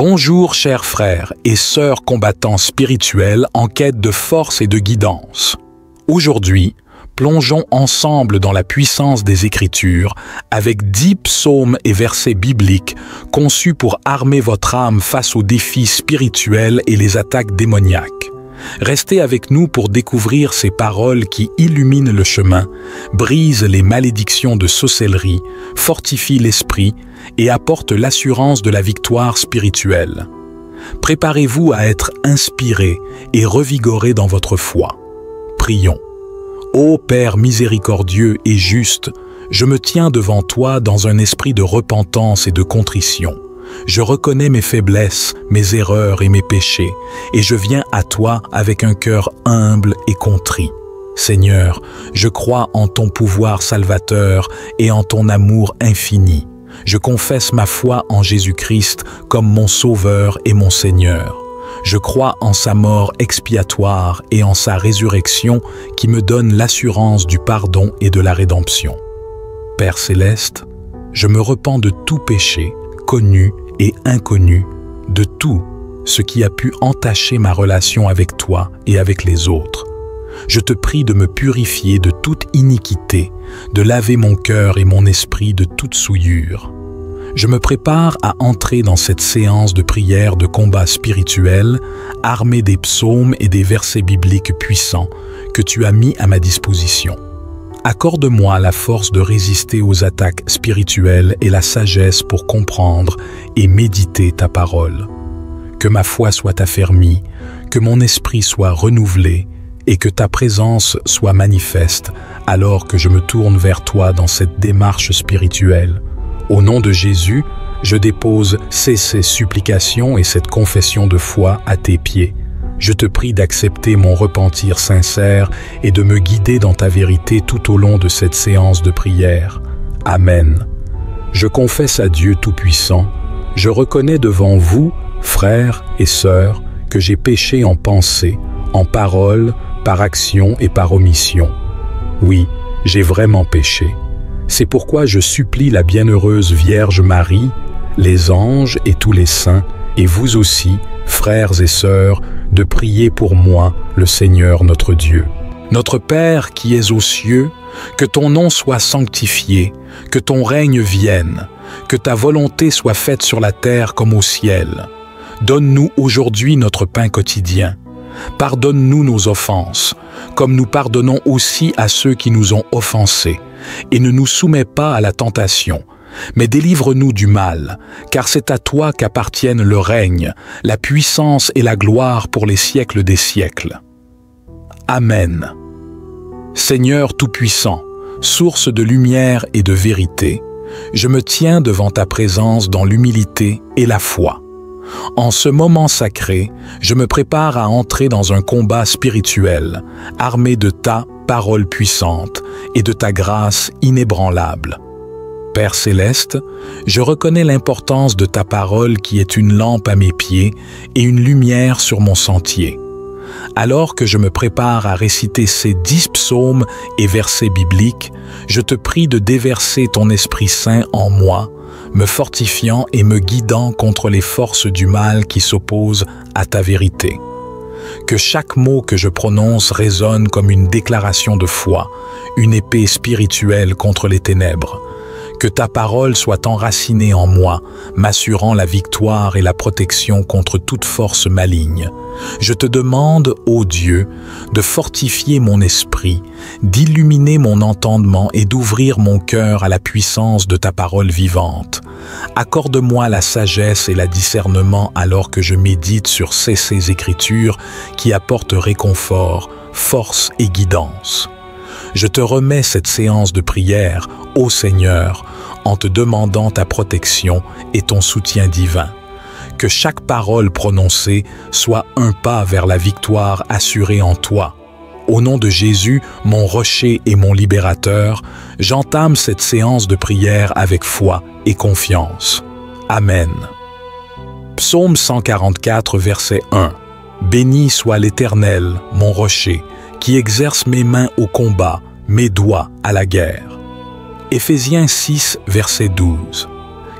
Bonjour chers frères et sœurs combattants spirituels en quête de force et de guidance. Aujourd'hui, plongeons ensemble dans la puissance des Écritures avec 10 psaumes et versets bibliques conçus pour armer votre âme face aux défis spirituels et les attaques démoniaques. Restez avec nous pour découvrir ces paroles qui illuminent le chemin, brisent les malédictions de sorcellerie, fortifient l'esprit et apportent l'assurance de la victoire spirituelle. Préparez-vous à être inspiré et revigoré dans votre foi. Prions. Ô Père miséricordieux et juste, je me tiens devant toi dans un esprit de repentance et de contrition. Je reconnais mes faiblesses, mes erreurs et mes péchés, et je viens à toi avec un cœur humble et contrit. Seigneur, je crois en ton pouvoir salvateur et en ton amour infini. Je confesse ma foi en Jésus-Christ comme mon Sauveur et mon Seigneur. Je crois en sa mort expiatoire et en sa résurrection qui me donne l'assurance du pardon et de la rédemption. Père céleste, je me repens de tout péché, connu et inconnu, de tout ce qui a pu entacher ma relation avec toi et avec les autres. Je te prie de me purifier de toute iniquité, de laver mon cœur et mon esprit de toute souillure. Je me prépare à entrer dans cette séance de prière de combat spirituel, armé des psaumes et des versets bibliques puissants que tu as mis à ma disposition. Accorde-moi la force de résister aux attaques spirituelles et la sagesse pour comprendre et méditer ta parole. Que ma foi soit affermie, que mon esprit soit renouvelé et que ta présence soit manifeste alors que je me tourne vers toi dans cette démarche spirituelle. Au nom de Jésus, je dépose ces supplications et cette confession de foi à tes pieds. Je te prie d'accepter mon repentir sincère et de me guider dans ta vérité tout au long de cette séance de prière. Amen. Je confesse à Dieu Tout-Puissant, je reconnais devant vous, frères et sœurs, que j'ai péché en pensée, en parole, par action et par omission. Oui, j'ai vraiment péché. C'est pourquoi je supplie la bienheureuse Vierge Marie, les anges et tous les saints, et vous aussi, frères et sœurs, de prier pour moi, le Seigneur notre Dieu. Notre Père qui es aux cieux, que ton nom soit sanctifié, que ton règne vienne, que ta volonté soit faite sur la terre comme au ciel. Donne-nous aujourd'hui notre pain quotidien. Pardonne-nous nos offenses, comme nous pardonnons aussi à ceux qui nous ont offensés, et ne nous soumets pas à la tentation, mais délivre-nous du mal, car c'est à toi qu'appartiennent le règne, la puissance et la gloire pour les siècles des siècles. Amen. Seigneur Tout-Puissant, source de lumière et de vérité, je me tiens devant ta présence dans l'humilité et la foi. En ce moment sacré, je me prépare à entrer dans un combat spirituel, armé de ta parole puissante et de ta grâce inébranlable. Père céleste, je reconnais l'importance de ta parole qui est une lampe à mes pieds et une lumière sur mon sentier. Alors que je me prépare à réciter ces 10 psaumes et versets bibliques, je te prie de déverser ton Esprit Saint en moi, me fortifiant et me guidant contre les forces du mal qui s'opposent à ta vérité. Que chaque mot que je prononce résonne comme une déclaration de foi, une épée spirituelle contre les ténèbres. Que ta parole soit enracinée en moi, m'assurant la victoire et la protection contre toute force maligne. Je te demande, ô Dieu, de fortifier mon esprit, d'illuminer mon entendement et d'ouvrir mon cœur à la puissance de ta parole vivante. Accorde-moi la sagesse et le discernement alors que je médite sur ces Écritures qui apportent réconfort, force et guidance. Je te remets cette séance de prière, ô Seigneur, en te demandant ta protection et ton soutien divin. Que chaque parole prononcée soit un pas vers la victoire assurée en toi. Au nom de Jésus, mon rocher et mon libérateur, j'entame cette séance de prière avec foi et confiance. Amen. Psaume 144, verset 1. Béni soit l'Éternel, mon rocher, qui exerce mes mains au combat, mes doigts à la guerre. Éphésiens 6, verset 12.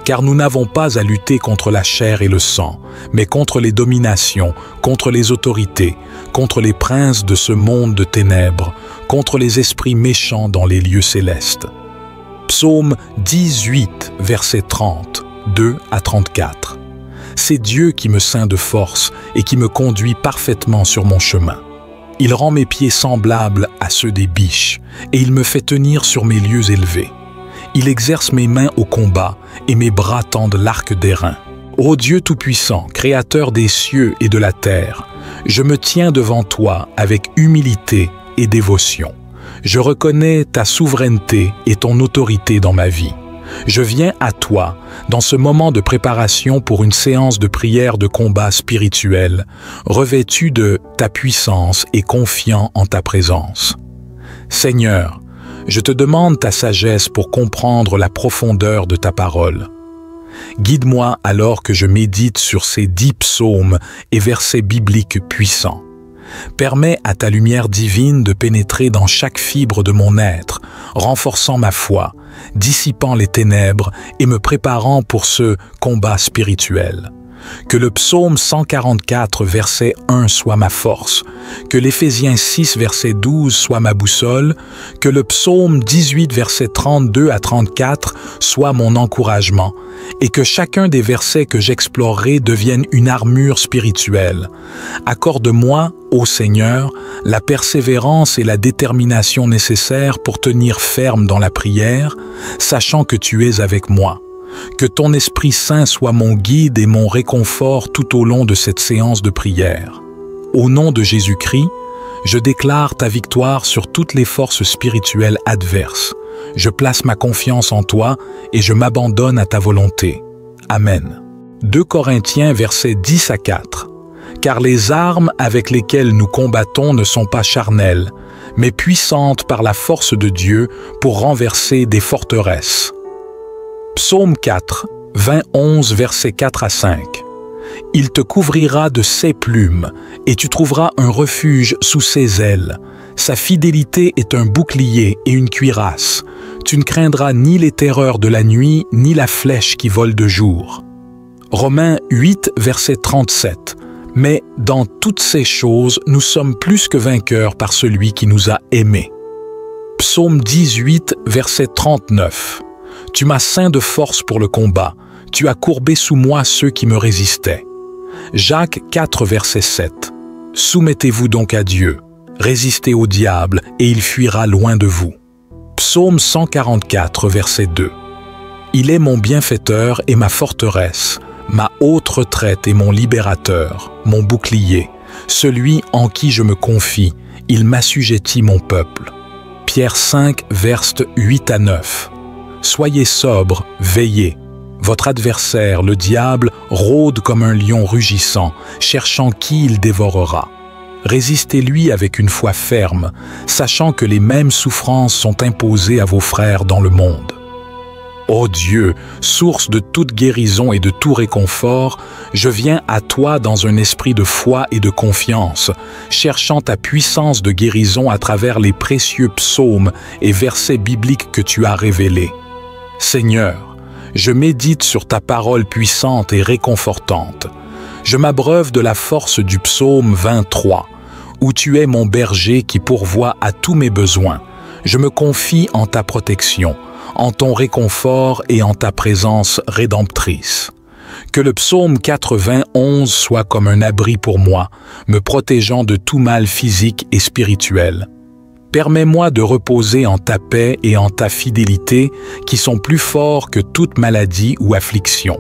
car nous n'avons pas à lutter contre la chair et le sang, mais contre les dominations, contre les autorités, contre les princes de ce monde de ténèbres, contre les esprits méchants dans les lieux célestes. Psaume 18, versets 30, 2 à 34. C'est Dieu qui me ceint de force et qui me conduit parfaitement sur mon chemin. Il rend mes pieds semblables à ceux des biches, et il me fait tenir sur mes lieux élevés. Il exerce mes mains au combat, et mes bras tendent l'arc d'airain. Ô Dieu Tout-Puissant, Créateur des cieux et de la terre, je me tiens devant toi avec humilité et dévotion. Je reconnais ta souveraineté et ton autorité dans ma vie. Je viens à toi dans ce moment de préparation pour une séance de prière de combat spirituel, revêtu de ta puissance et confiant en ta présence. Seigneur, je te demande ta sagesse pour comprendre la profondeur de ta parole. Guide-moi alors que je médite sur ces 10 psaumes et versets bibliques puissants. Permets à ta lumière divine de pénétrer dans chaque fibre de mon être, renforçant ma foi, dissipant les ténèbres et me préparant pour ce combat spirituel. Que le psaume 144, verset 1 soit ma force, que l'Éphésiens 6, verset 12 soit ma boussole, que le psaume 18, verset 32 à 34 soit mon encouragement, et que chacun des versets que j'explorerai devienne une armure spirituelle. Accorde-moi, ô Seigneur, la persévérance et la détermination nécessaires pour tenir ferme dans la prière, sachant que tu es avec moi. Que ton Esprit Saint soit mon guide et mon réconfort tout au long de cette séance de prière. Au nom de Jésus-Christ, je déclare ta victoire sur toutes les forces spirituelles adverses. Je place ma confiance en toi et je m'abandonne à ta volonté. Amen. 2 Corinthiens, versets 10 à 4. Car les armes avec lesquelles nous combattons ne sont pas charnelles, mais puissantes par la force de Dieu pour renverser des forteresses. Psaume 4, 11, versets 4 à 5. Il te couvrira de ses plumes, et tu trouveras un refuge sous ses ailes. Sa fidélité est un bouclier et une cuirasse. Tu ne craindras ni les terreurs de la nuit, ni la flèche qui vole de jour. Romains 8, verset 37. Mais dans toutes ces choses, nous sommes plus que vainqueurs par celui qui nous a aimés. Psaume 18, verset 39. Tu m'as ceint de force pour le combat. Tu as courbé sous moi ceux qui me résistaient. Jacques 4, verset 7. Soumettez-vous donc à Dieu. Résistez au diable et il fuira loin de vous. Psaume 144, verset 2. Il est mon bienfaiteur et ma forteresse, ma haute retraite et mon libérateur, mon bouclier, celui en qui je me confie. Il m'assujettit mon peuple. Pierre 5, versets 8 à 9. Soyez sobres, veillez. Votre adversaire, le diable, rôde comme un lion rugissant, cherchant qui il dévorera. Résistez-lui avec une foi ferme, sachant que les mêmes souffrances sont imposées à vos frères dans le monde. Ô Dieu, source de toute guérison et de tout réconfort, je viens à toi dans un esprit de foi et de confiance, cherchant ta puissance de guérison à travers les précieux psaumes et versets bibliques que tu as révélés. Seigneur, je médite sur ta parole puissante et réconfortante. Je m'abreuve de la force du psaume 23, où tu es mon berger qui pourvoit à tous mes besoins. Je me confie en ta protection, en ton réconfort et en ta présence rédemptrice. Que le psaume 91 soit comme un abri pour moi, me protégeant de tout mal physique et spirituel. Permets-moi de reposer en ta paix et en ta fidélité qui sont plus forts que toute maladie ou affliction.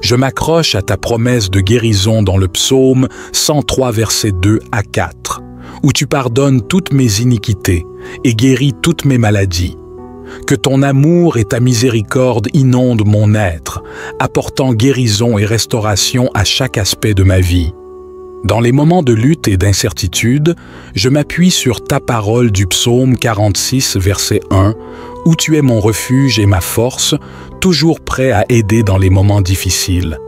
Je m'accroche à ta promesse de guérison dans le psaume 103, versets 2 à 4, où tu pardonnes toutes mes iniquités et guéris toutes mes maladies. Que ton amour et ta miséricorde inondent mon être, apportant guérison et restauration à chaque aspect de ma vie. Dans les moments de lutte et d'incertitude, je m'appuie sur ta parole du psaume 46, verset 1, où tu es mon refuge et ma force, toujours prêt à aider dans les moments difficiles.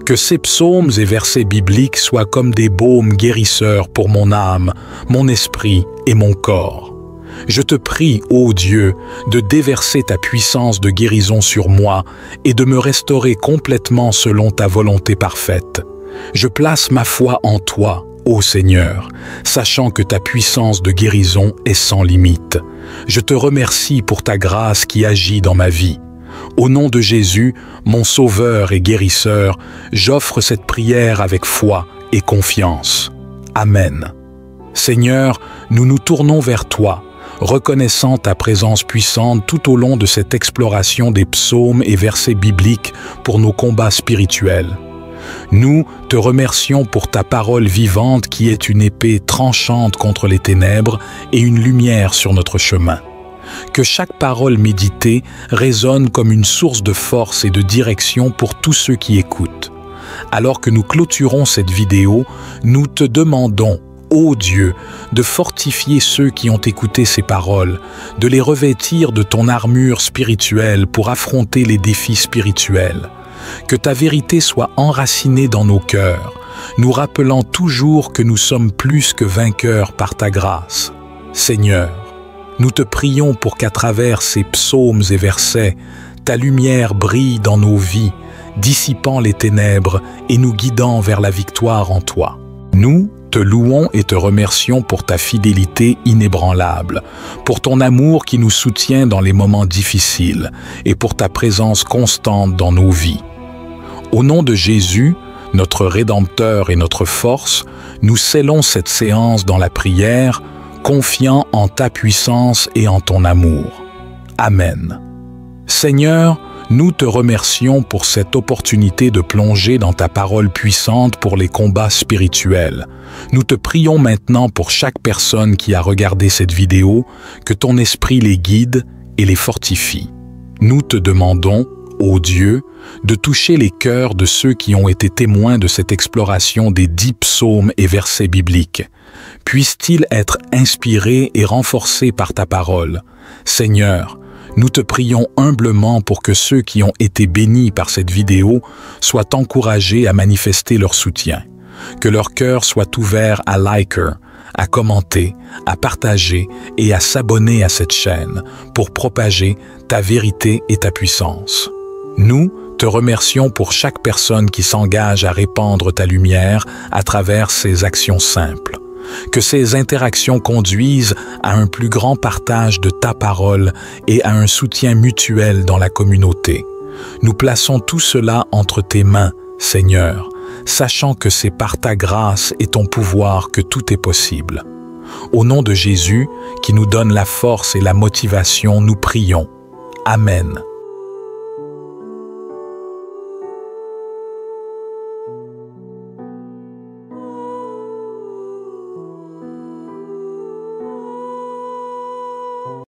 Que ces psaumes et versets bibliques soient comme des baumes guérisseurs pour mon âme, mon esprit et mon corps. Je te prie, ô Dieu, de déverser ta puissance de guérison sur moi et de me restaurer complètement selon ta volonté parfaite. Je place ma foi en toi, ô Seigneur, sachant que ta puissance de guérison est sans limite. Je te remercie pour ta grâce qui agit dans ma vie. Au nom de Jésus, mon Sauveur et Guérisseur, j'offre cette prière avec foi et confiance. Amen. Seigneur, nous nous tournons vers toi, reconnaissant ta présence puissante tout au long de cette exploration des psaumes et versets bibliques pour nos combats spirituels. Nous te remercions pour ta parole vivante qui est une épée tranchante contre les ténèbres et une lumière sur notre chemin. Que chaque parole méditée résonne comme une source de force et de direction pour tous ceux qui écoutent. Alors que nous clôturons cette vidéo, nous te demandons, ô Dieu, de fortifier ceux qui ont écouté ces paroles, de les revêtir de ton armure spirituelle pour affronter les défis spirituels. Que ta vérité soit enracinée dans nos cœurs, nous rappelant toujours que nous sommes plus que vainqueurs par ta grâce. Seigneur, nous te prions pour qu'à travers ces psaumes et versets, ta lumière brille dans nos vies, dissipant les ténèbres et nous guidant vers la victoire en toi. Nous te louons et te remercions pour ta fidélité inébranlable, pour ton amour qui nous soutient dans les moments difficiles et pour ta présence constante dans nos vies. Au nom de Jésus, notre Rédempteur et notre force, nous scellons cette séance dans la prière, confiant en ta puissance et en ton amour. Amen. Seigneur, nous te remercions pour cette opportunité de plonger dans ta parole puissante pour les combats spirituels. Nous te prions maintenant pour chaque personne qui a regardé cette vidéo, que ton esprit les guide et les fortifie. Nous te demandons, ô Dieu, de toucher les cœurs de ceux qui ont été témoins de cette exploration des 10 psaumes et versets bibliques. Puissent-ils être inspirés et renforcés par ta parole. Seigneur, nous te prions humblement pour que ceux qui ont été bénis par cette vidéo soient encouragés à manifester leur soutien. Que leur cœur soit ouvert à liker, à commenter, à partager et à s'abonner à cette chaîne pour propager ta vérité et ta puissance. Nous te remercions pour chaque personne qui s'engage à répandre ta lumière à travers ces actions simples. Que ces interactions conduisent à un plus grand partage de ta parole et à un soutien mutuel dans la communauté. Nous plaçons tout cela entre tes mains, Seigneur, sachant que c'est par ta grâce et ton pouvoir que tout est possible. Au nom de Jésus, qui nous donne la force et la motivation, nous prions. Amen.